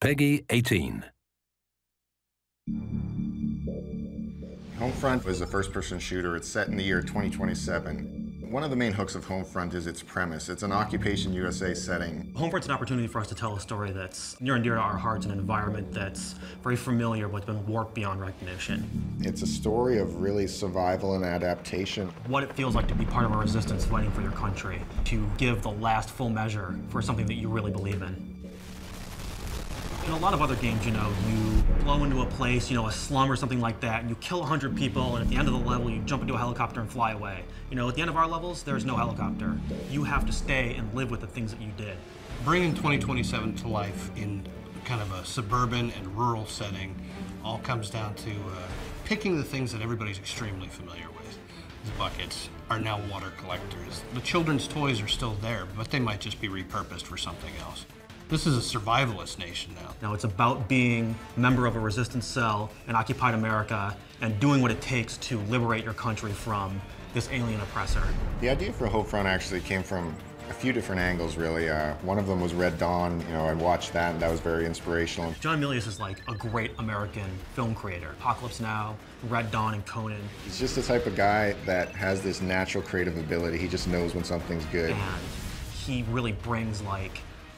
Peggy 18. Homefront is a first-person shooter. It's set in the year 2027. One of the main hooks of Homefront is its premise. It's an Occupation USA setting. Homefront's an opportunity for us to tell a story that's near and dear to our hearts, an environment that's very familiar but been warped beyond recognition. It's a story of really survival and adaptation. What it feels like to be part of a resistance fighting for your country, to give the last full measure for something that you really believe in. In a lot of other games, you blow into a place, a slum or something like that, and you kill 100 people, and at the end of the level, you jump into a helicopter and fly away. At the end of our levels, there's no helicopter. You have to stay and live with the things that you did. Bringing 2027 to life in kind of a suburban and rural setting all comes down to picking the things that everybody's extremely familiar with. The buckets are now water collectors. The children's toys are still there, but they might just be repurposed for something else. This is a survivalist nation now. Now it's about being a member of a resistance cell in occupied America and doing what it takes to liberate your country from this alien oppressor. The idea for Homefront actually came from a few different angles, really. One of them was Red Dawn. I watched that, and that was very inspirational. John Milius is like a great American film creator. Apocalypse Now, Red Dawn, and Conan. He's just the type of guy that has this natural creative ability. He just knows when something's good. And he really brings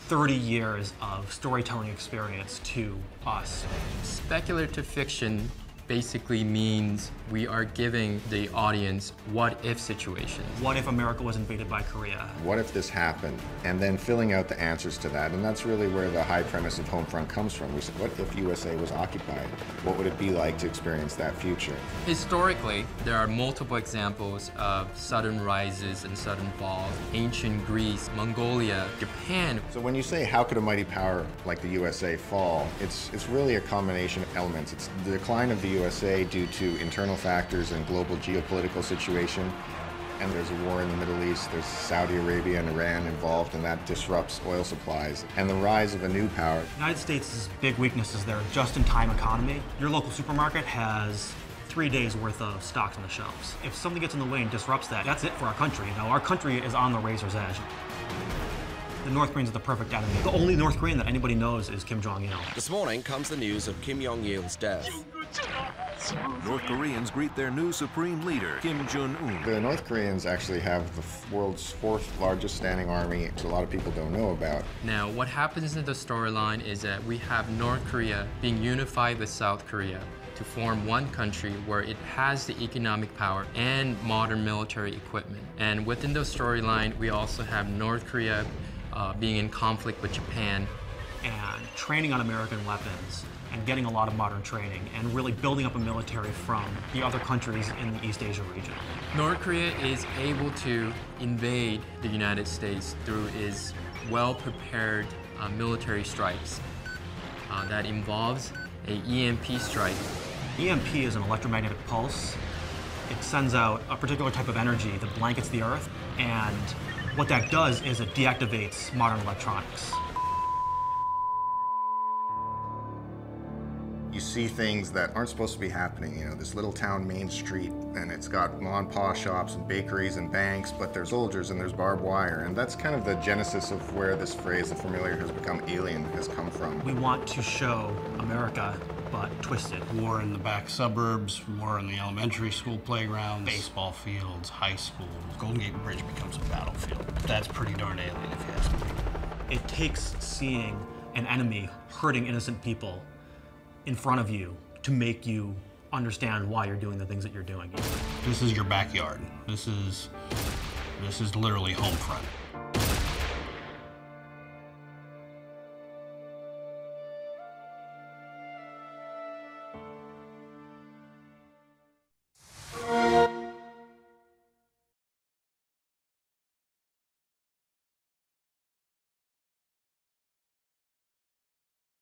30 years of storytelling experience to us. Speculative fiction basically means we are giving the audience what-if situations. What if America was invaded by Korea? What if this happened? And then filling out the answers to that. And that's really where the high premise of Homefront comes from. We said, what if USA was occupied? What would it be like to experience that future? Historically, there are multiple examples of sudden rises and sudden falls. Ancient Greece, Mongolia, Japan. So when you say, how could a mighty power like the USA fall, it's really a combination of elements. It's the decline of the USA due to internal factors and global geopolitical situation. And there's a war in the Middle East. There's Saudi Arabia and Iran involved, and that disrupts oil supplies. And the rise of a new power. The United States' big weakness is their just-in-time economy. Your local supermarket has 3 days worth of stocks on the shelves. If something gets in the way and disrupts that, that's it for our country. Our country is on the razor's edge. The North Koreans are the perfect enemy. The only North Korean that anybody knows is Kim Jong-il. This morning comes the news of Kim Jong-il's death. North Koreans greet their new supreme leader, Kim Jong-un. The North Koreans actually have the world's 4th largest standing army, which a lot of people don't know about. Now, what happens in the storyline is that we have North Korea being unified with South Korea to form one country where it has the economic power and modern military equipment. And within the storyline, we also have North Korea being in conflict with Japan. And training on American weapons and getting a lot of modern training and really building up a military from the other countries in the East Asia region. North Korea is able to invade the United States through its well-prepared military strikes. That involves a EMP strike. EMP is an electromagnetic pulse. It sends out a particular type of energy that blankets the Earth, and what that does is it deactivates modern electronics. You see things that aren't supposed to be happening. This little town main street, and it's got mom and pa shops and bakeries and banks, but there's soldiers and there's barbed wire. And that's kind of the genesis of where this phrase, the familiar has become alien, has come from. We want to show America, but twisted. War in the back suburbs, war in the elementary school playgrounds, baseball fields, high schools. Golden Gate Bridge becomes a battlefield. That's pretty darn alien, if you ask me. It takes seeing an enemy hurting innocent people in front of you to make you understand why you're doing the things that you're doing. This is your backyard. This is literally Homefront.